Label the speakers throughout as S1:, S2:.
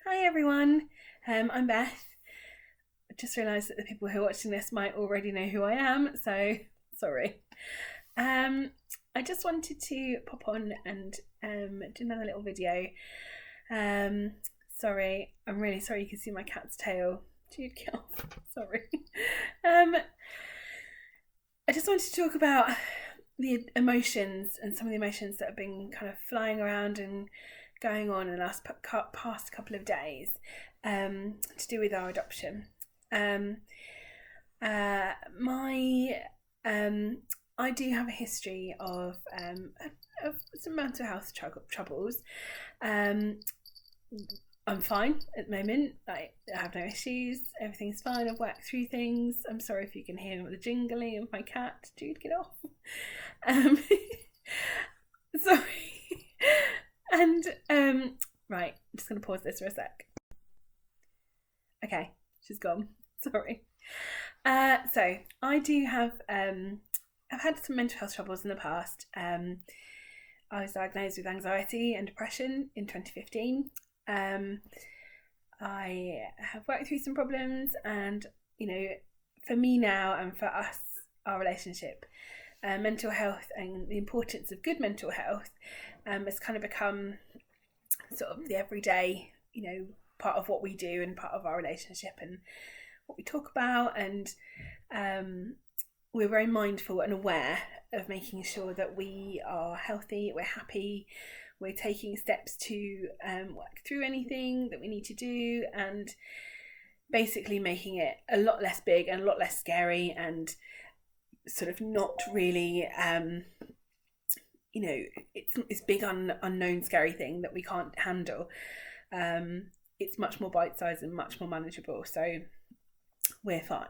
S1: Hi everyone, I'm Beth. I just realised that the people who are watching this might already know who I am, so sorry. I just wanted to pop on and do another little video. Sorry, I'm really sorry you can see my cat's tail. Jude, get off. Sorry. I just wanted to talk about the emotions and some of the emotions that have been kind of flying around and going on in the past couple of days to do with our adoption. My I do have a history of some mental health troubles. I'm fine at the moment. I have no issues. Everything's fine. I've worked through things. I'm sorry if you can hear the jingling of my cat. Jude, get off. Sorry. And right, I'm just going to pause this for a sec. Okay, she's gone. Sorry. So I do have I've had some mental health troubles in the past. I was diagnosed with anxiety and depression in 2015. I have worked through some problems, and for me now and for us, our relationship, mental health and the importance of good mental health has kind of become sort of the everyday, part of what we do and part of our relationship and what we talk about. And we're very mindful and aware of making sure that we are healthy, we're happy, we're taking steps to work through anything that we need to do, and basically making it a lot less big and a lot less scary, and sort of not really it's big unknown scary thing that we can't handle. It's much more bite-sized and much more manageable, so we're fine.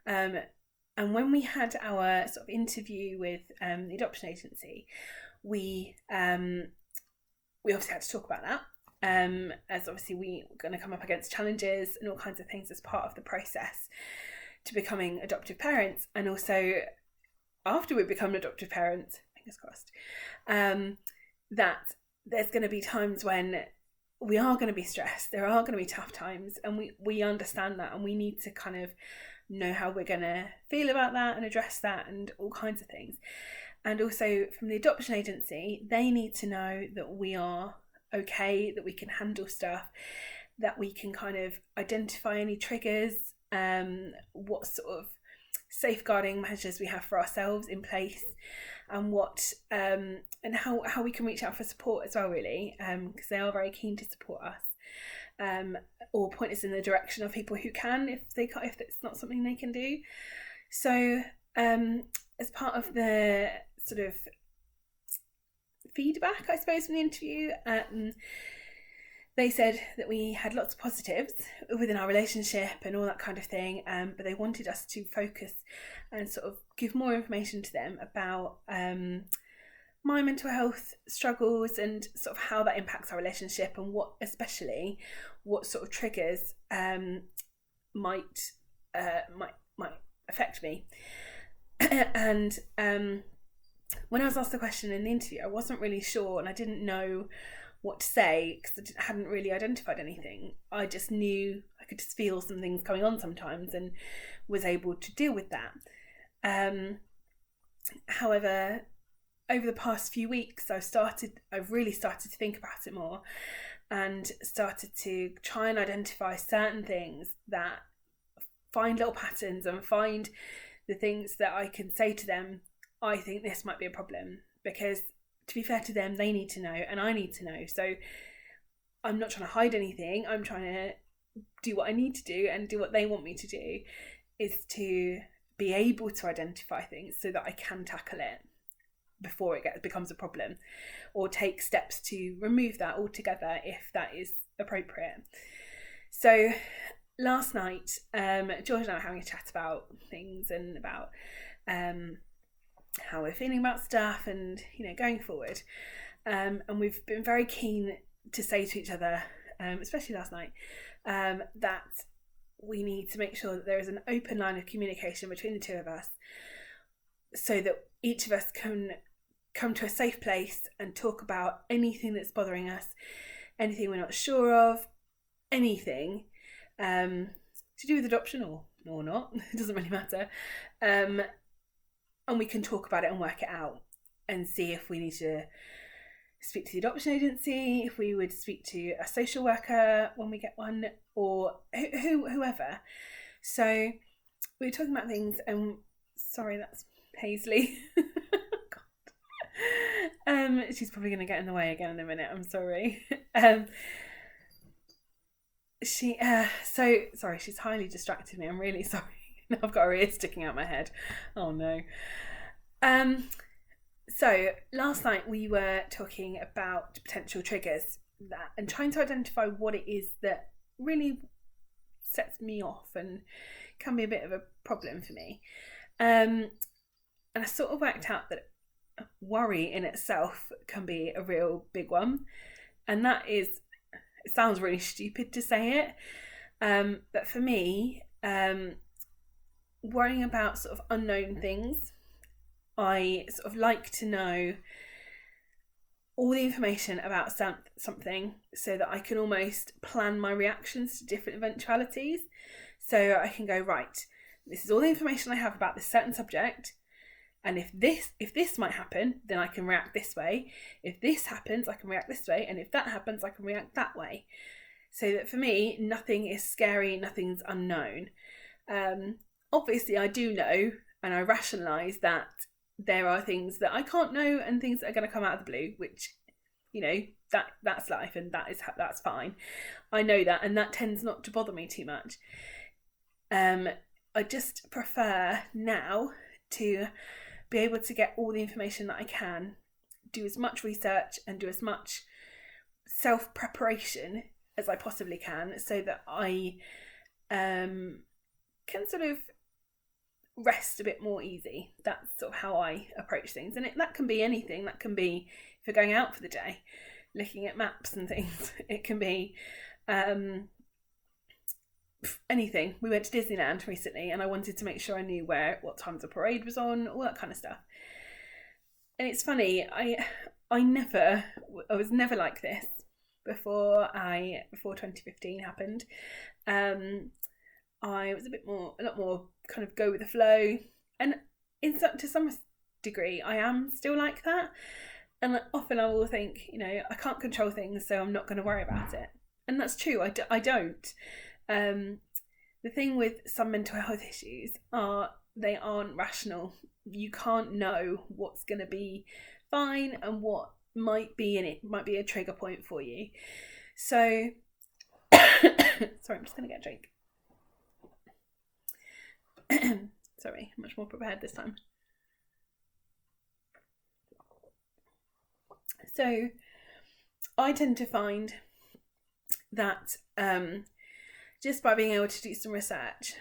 S1: And when we had our sort of interview with the adoption agency, we obviously had to talk about that, as obviously we were going to come up against challenges and all kinds of things as part of the process to becoming adoptive parents. And also after we become adoptive parents, fingers crossed, that there's going to be times when we are going to be stressed, there are going to be tough times, and we understand that, and we need to kind of know how we're going to feel about that and address that and all kinds of things. And also from the adoption agency, they need to know that we are okay, that we can handle stuff, that we can kind of identify any triggers, what sort of safeguarding measures we have for ourselves in place, and what and how we can reach out for support as well, really, because they are very keen to support us, or point us in the direction of people who can, if it's not something they can do. So as part of the sort of feedback, I suppose, from the interview, they said that we had lots of positives within our relationship and all that kind of thing, but they wanted us to focus and sort of give more information to them about my mental health struggles and sort of how that impacts our relationship, and what sort of triggers might affect me. And when I was asked the question in the interview, I wasn't really sure, and I didn't know what to say because I hadn't really identified anything. I just knew I could just feel some things going on sometimes and was able to deal with that. However, over the past few weeks, I've really started to think about it more and started to try and identify certain things, that find little patterns and find the things that I can say to them, I think this might be a problem, because to be fair to them, they need to know and I need to know. So I'm not trying to hide anything. I'm trying to do what I need to do and do what they want me to do, is to be able to identify things so that I can tackle it before it becomes a problem, or take steps to remove that altogether if that is appropriate. So last night, George and I were having a chat about things and about how we're feeling about stuff and going forward, and we've been very keen to say to each other, especially last night, that we need to make sure that there is an open line of communication between the two of us, so that each of us can come to a safe place and talk about anything that's bothering us, anything we're not sure of, anything to do with adoption or not, it doesn't really matter. And we can talk about it and work it out and see if we need to speak to the adoption agency, if we would speak to a social worker when we get one, or whoever. So we were talking about things, and sorry, that's Paisley. She's probably going to get in the way again in a minute. I'm sorry. Sorry, she's highly distracted me. I'm really sorry. Now I've got her ear sticking out my head. Oh no. So last night we were talking about potential triggers and trying to identify what it is that really sets me off and can be a bit of a problem for me. And I sort of worked out that worry in itself can be a real big one. And that is, it sounds really stupid to say it, but for me, worrying about sort of unknown things, I sort of like to know all the information about something so that I can almost plan my reactions to different eventualities. So I can go, right, this is all the information I have about this certain subject, and if this might happen, then I can react this way. If this happens, I can react this way, and if that happens, I can react that way. So that for me, nothing is scary, nothing's unknown. Obviously, I do know, and I rationalise that there are things that I can't know and things that are going to come out of the blue, which, you know, that's life, and that's fine. I know that, and that tends not to bother me too much. I just prefer now to be able to get all the information that I can, do as much research and do as much self-preparation as I possibly can, so that I can sort of rest a bit more easy. That's sort of how I approach things. And that can be anything. That can be if you're going out for the day, looking at maps and things. It can be anything. We went to Disneyland recently and I wanted to make sure I knew what time the parade was on, all that kind of stuff. And it's funny, I was never like this before 2015 happened. I was a lot more kind of go with the flow, and to some degree I am still like that. And often I will think, you know, I can't control things, so I'm not going to worry about it. And that's true, I don't. The thing with some mental health issues they aren't rational. You can't know what's going to be fine and what might be in it, might be a trigger point for you. So, sorry, I'm just going to get a drink. Sorry, much more prepared this time. So I tend to find that just by being able to do some research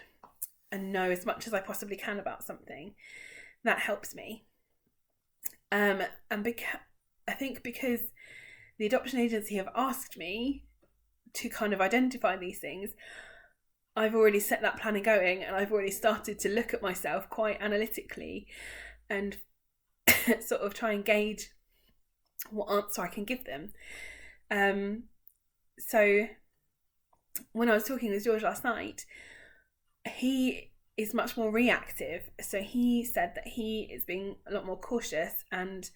S1: and know as much as I possibly can about something, that helps me. And I think because the adoption agency have asked me to kind of identify these things, I've already set that planning going, and I've already started to look at myself quite analytically and sort of try and gauge what answer I can give them. So when I was talking with George last night, he is much more reactive. So he said that he is being a lot more cautious and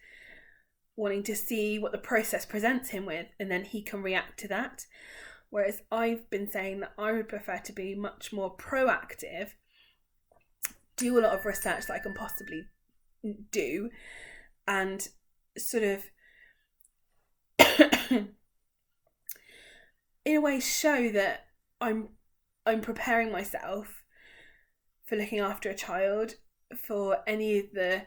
S1: wanting to see what the process presents him with, and then he can react to that. Whereas I've been saying that I would prefer to be much more proactive, do a lot of research that I can possibly do, and sort of in a way show that I'm preparing myself for looking after a child, for any of the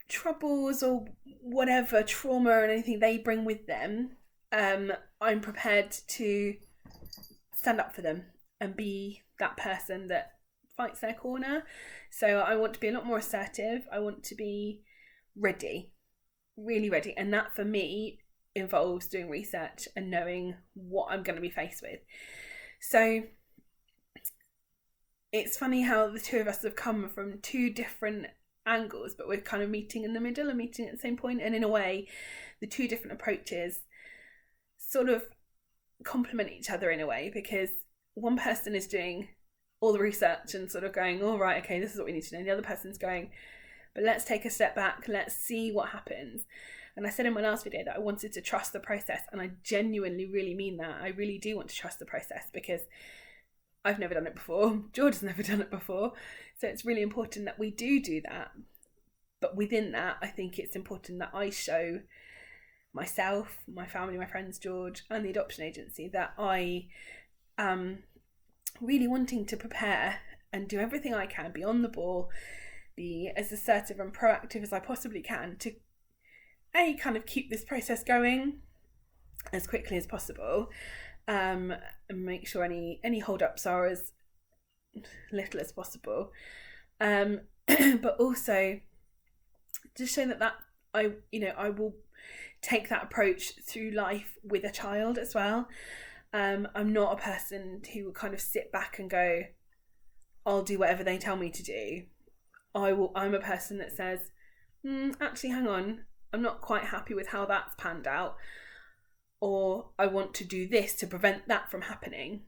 S1: troubles or whatever trauma or anything they bring with them. I'm prepared to stand up for them and be that person that fights their corner. So I want to be a lot more assertive. I want to be ready, really ready. And that for me involves doing research and knowing what I'm going to be faced with. So it's funny how the two of us have come from two different angles, but we're kind of meeting in the middle and meeting at the same point. And in a way, the two different approaches sort of complement each other in a way, because one person is doing all the research and sort of going, all right, okay, this is what we need to know. And the other person's going, but let's take a step back, let's see what happens. And I said in my last video that I wanted to trust the process, and I genuinely really mean that. I really do want to trust the process, because I've never done it before, George has never done it before, so it's really important that we do that. But within that, I think it's important that I show myself, my family, my friends, George, and the adoption agency that I am really wanting to prepare and do everything I can, be on the ball, be as assertive and proactive as I possibly can to kind of keep this process going as quickly as possible, and make sure any hold-ups are as little as possible, but also just show that I will take that approach through life with a child as well. I'm not a person who will kind of sit back and go, I'll do whatever they tell me to do. I'm a person that says, actually, hang on, I'm not quite happy with how that's panned out, or I want to do this to prevent that from happening.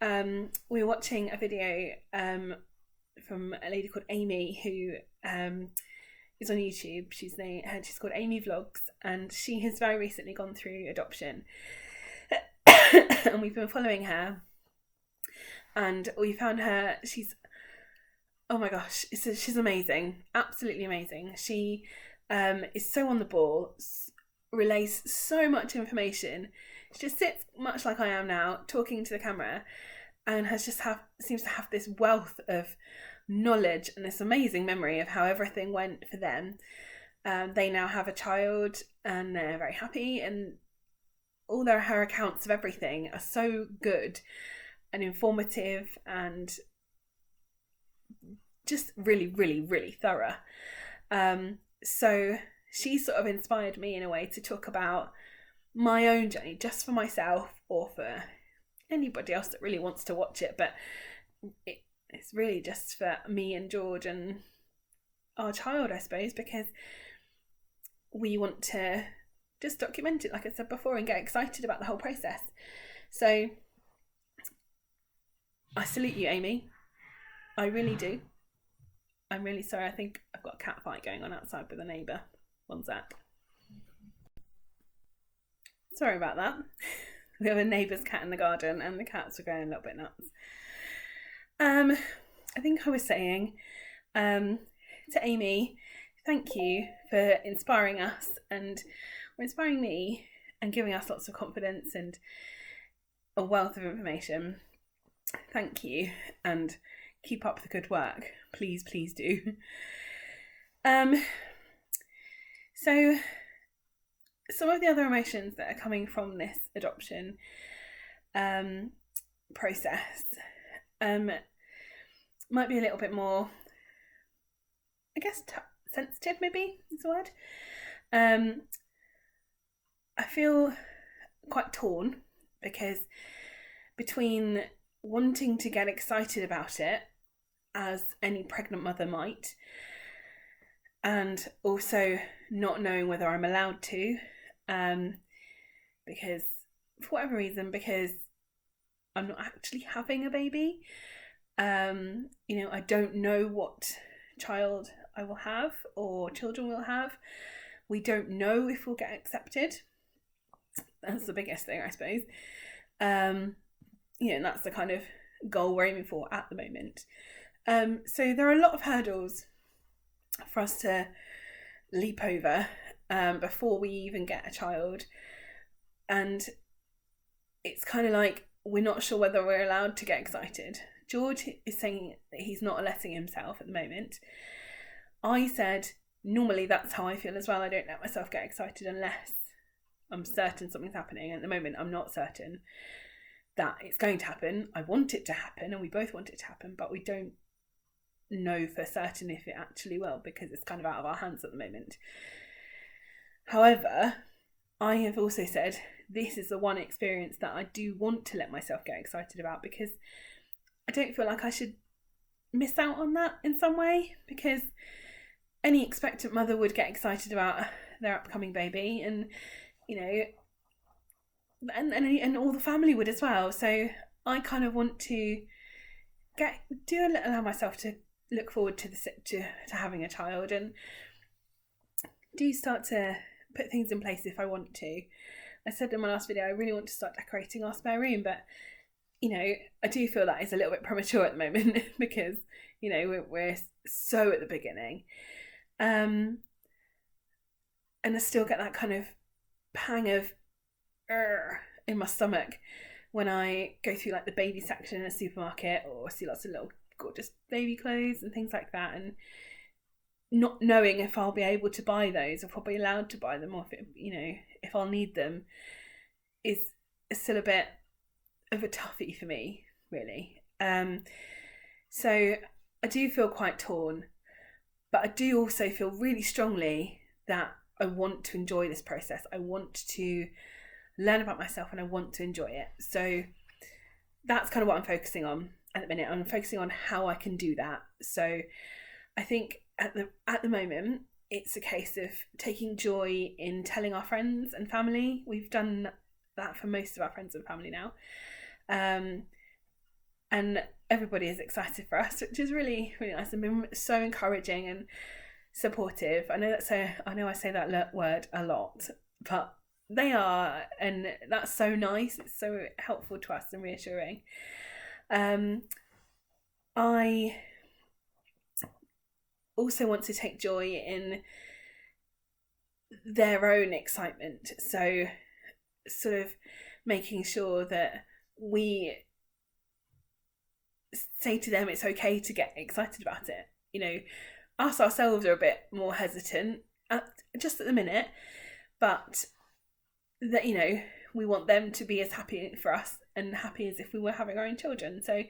S1: We were watching a video from a lady called Amy, who is on YouTube. She's called Amy Vlogs, and she has very recently gone through adoption. And we've been following her, and we found her, oh my gosh, she's amazing, absolutely amazing. She is so on the ball, relays so much information. She just sits much like I am now, talking to the camera, and seems to have this wealth of knowledge and this amazing memory of how everything went for them. They now have a child, and they're very happy, and all her accounts of everything are so good and informative and just really, really, really thorough. So she sort of inspired me in a way to talk about my own journey, just for myself or for anybody else that really wants to watch it. But it's really just for me and George and our child, I suppose, because we want to just document it, like I said before, and get excited about the whole process. So I salute you, Amy. I really do. I'm really sorry. I think I've got a cat fight going on outside with a neighbour. One sec. Sorry about that. We have a neighbour's cat in the garden, and the cats are going a little bit nuts. I think I was saying to Amy, thank you for inspiring us and inspiring me and giving us lots of confidence and a wealth of information. Thank you, and keep up the good work. Please do. So some of the other emotions that are coming from this adoption process might be a little bit more, I guess, sensitive, maybe is the word. I feel quite torn, because between wanting to get excited about it, as any pregnant mother might, and also not knowing whether I'm allowed to, because for whatever reason, because I'm not actually having a baby. I don't know what child I will have or children will have. We don't know if we'll get accepted. That's the biggest thing, I suppose. And that's the kind of goal we're aiming for at the moment. So there are a lot of hurdles for us to leap over before we even get a child. And it's kind of like we're not sure whether we're allowed to get excited. George is saying that he's not letting himself at the moment. I said, normally that's how I feel as well. I don't let myself get excited unless I'm certain something's happening. At the moment, I'm not certain that it's going to happen. I want it to happen, and we both want it to happen, but we don't know for certain if it actually will, because it's kind of out of our hands at the moment. However, I have also said this is the one experience that I do want to let myself get excited about, because I don't feel like I should miss out on that in some way, because any expectant mother would get excited about their upcoming baby, and and all the family would as well. So I kind of want to allow myself to look forward to having a child, and do start to put things in place if I want to. I said in my last video I really want to start decorating our spare room, but I do feel that is a little bit premature at the moment because we're so at the beginning, and I still get that kind of pang of in my stomach when I go through like the baby section in a supermarket or see lots of little gorgeous baby clothes and things like that, and not knowing if I'll be able to buy those, or if I'll be allowed to buy them, or if I'll need them, is still a bit of a toughie for me, really. So I do feel quite torn, but I do also feel really strongly that I want to enjoy this process. I want to learn about myself and I want to enjoy it. So that's kind of what I'm focusing on at the minute. I'm focusing on how I can do that. So I think at the moment it's a case of taking joy in telling our friends and family. We've done that for most of our friends and family now, and everybody is excited for us, which is really, really nice and been so encouraging and supportive. I know I say that word a lot, but they are, and that's so nice. It's so helpful to us and reassuring. I also want to take joy in their own excitement, so sort of making sure that we say to them it's okay to get excited about it. Us ourselves are a bit more hesitant just at the minute, but that we want them to be as happy for us and happy as if we were having our own children. So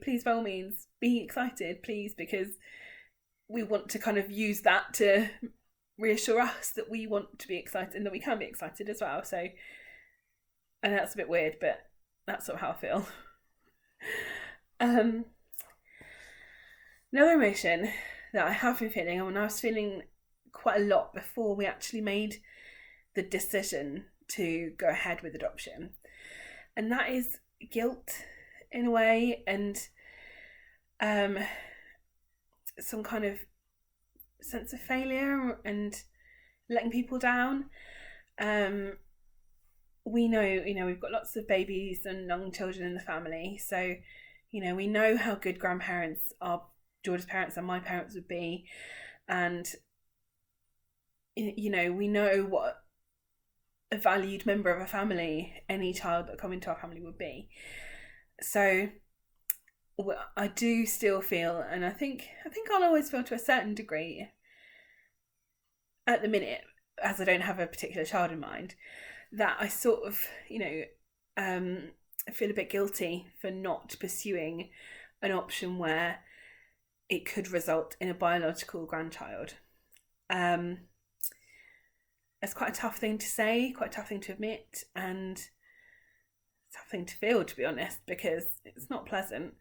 S1: please, by all means, be excited, please, because we want to kind of use that to reassure us that we want to be excited and that we can be excited as well. So, and that's a bit weird, but that's sort of how I feel. Another emotion that I have been feeling, and I was feeling quite a lot before we actually made the decision to go ahead with adoption, and that is guilt in a way, and some kind of sense of failure and letting people down. We know we've got lots of babies and young children in the family, so we know how good grandparents are, George's parents and my parents would be, and we know what a valued member of a family any child that come into our family would be. So I do still feel, and I think I'll always feel to a certain degree at the minute, as I don't have a particular child in mind, that I sort of feel a bit guilty for not pursuing an option where it could result in a biological grandchild. It's quite a tough thing to say, quite a tough thing to admit, and a tough thing to feel, to be honest, because it's not pleasant.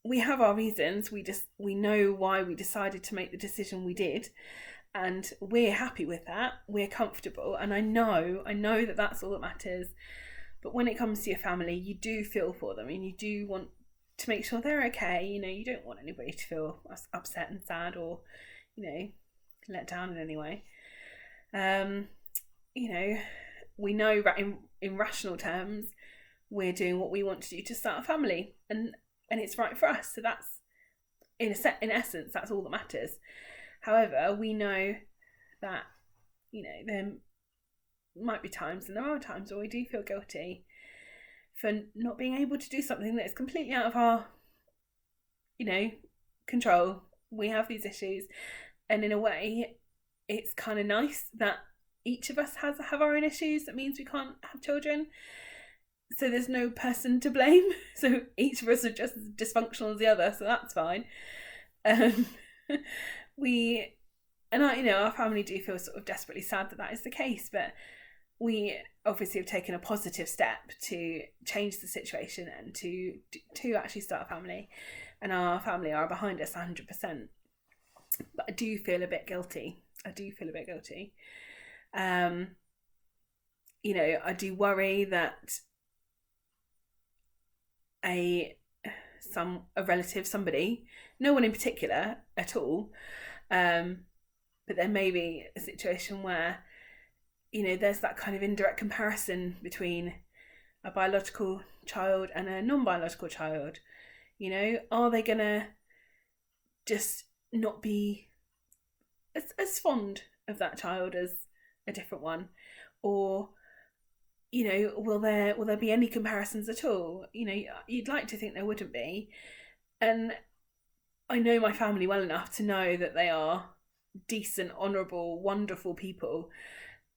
S1: We have our reasons. We know why we decided to make the decision we did, and we're happy with that. We're comfortable, and I know that that's all that matters. But when it comes to your family, you do feel for them, and you do want to make sure they're okay. You don't want anybody to feel upset and sad, or let down in any way. We know that in rational terms, we're doing what we want to do to start a family, and it's right for us. So that's in essence, that's all that matters. However, we know that there might be times, and there are times where we do feel guilty for not being able to do something that is completely out of our control. We have these issues, and in a way it's kind of nice that each of us have our own issues. That means we can't have children, so there's no person to blame. So each of us are just as dysfunctional as the other, so that's fine. Our family do feel sort of desperately sad that is the case, but we obviously have taken a positive step to change the situation and to actually start a family, and our family are behind us 100%. But I do feel a bit guilty. You know, I do worry that a relative, somebody, no one in particular at all, but there may be a situation where, you know, there's that kind of indirect comparison between a biological child and a non-biological child. You know, are they gonna just not be as fond of that child as a different one? Or, you know, will there be any comparisons at all? You know, you'd like to think there wouldn't be. And I know my family well enough to know that they are decent, honourable, wonderful people.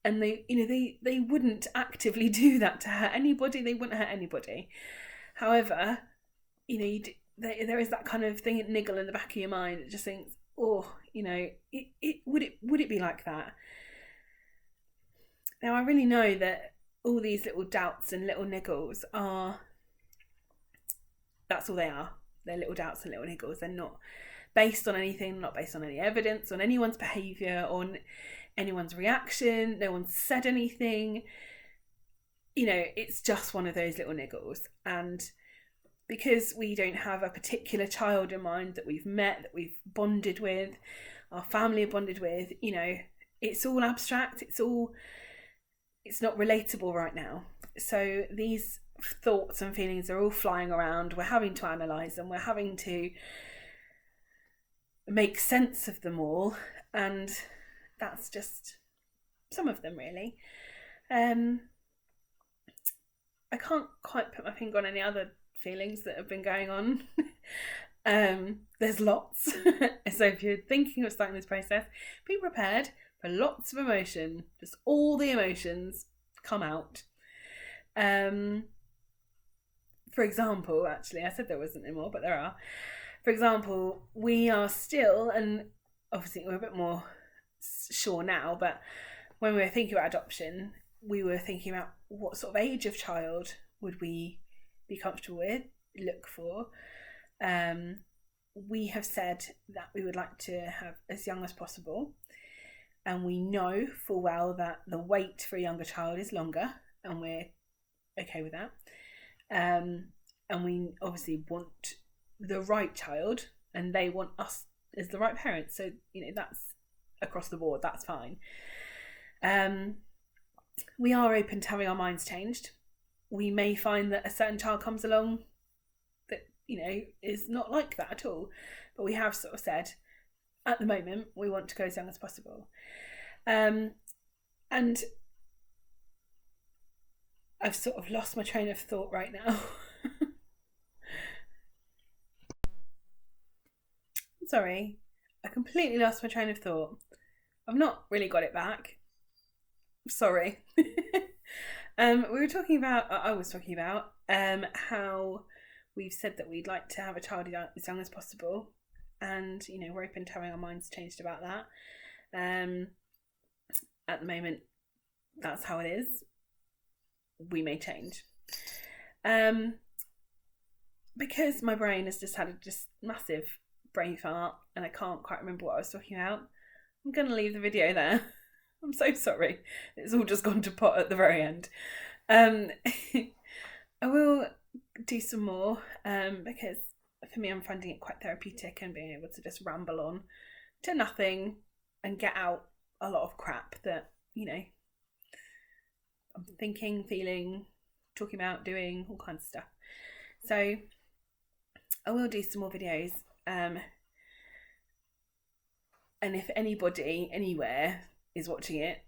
S1: And they, you know, they wouldn't actively do that to hurt anybody. They wouldn't hurt anybody. However, you know, there is that kind of thing, niggle in the back of your mind that just thinks, oh, you know, would it be like that? Now, I really know that all these little doubts and little niggles that's all they are. They're little doubts and little niggles. They're not based on anything, not based on any evidence, on anyone's behaviour, on anyone's reaction. No one's said anything. You know, it's just one of those little niggles. And because we don't have a particular child in mind that we've met, that we've bonded with, our family are bonded with, you know, it's all abstract. It's not relatable right now. So these thoughts and feelings are all flying around. We're having to analyse them. We're having to make sense of them all. And that's just some of them, really. I can't quite put my finger on any other feelings that have been going on. There's lots. So if you're thinking of starting this process, be prepared for lots of emotion. Just all the emotions come out. For example, actually, I said there wasn't any more, but there are. For example, we are still, and obviously we're a bit more sure now, but when we were thinking about adoption, we were thinking about what sort of age of child would we be comfortable with, look for. We have said that we would like to have as young as possible, and we know full well that the wait for a younger child is longer, and we're okay with that. And we obviously want the right child, and they want us as the right parents. So, you know, that's across the board, that's fine. We are open to having our minds changed. We may find that a certain child comes along that, you know, is not like that at all. But we have sort of said, at the moment, we want to go as young as possible. And I've sort of lost my train of thought right now. Sorry, I completely lost my train of thought. I've not really got it back. Sorry. I was talking about how we've said that we'd like to have a child as young as possible, and, you know, we're open to having our minds changed about that. At the moment, that's how it is. We may change. Because my brain has just had a massive brain fart and I can't quite remember what I was talking about, I'm going to leave the video there. I'm so sorry. It's all just gone to pot at the very end. I will do some more because for me, I'm finding it quite therapeutic and being able to just ramble on to nothing and get out a lot of crap that, you know, I'm thinking, feeling, talking about, doing, all kinds of stuff. So I will do some more videos. And if anybody anywhere is watching it,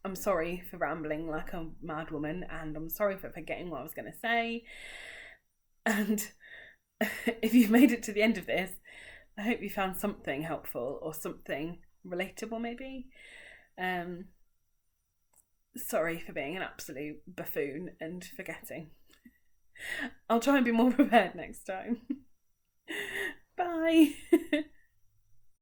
S1: I'm sorry for rambling like a mad woman, and I'm sorry for forgetting what I was going to say. And if you've made it to the end of this, I hope you found something helpful or something relatable, maybe. Sorry for being an absolute buffoon and forgetting. I'll try and be more prepared next time. Bye.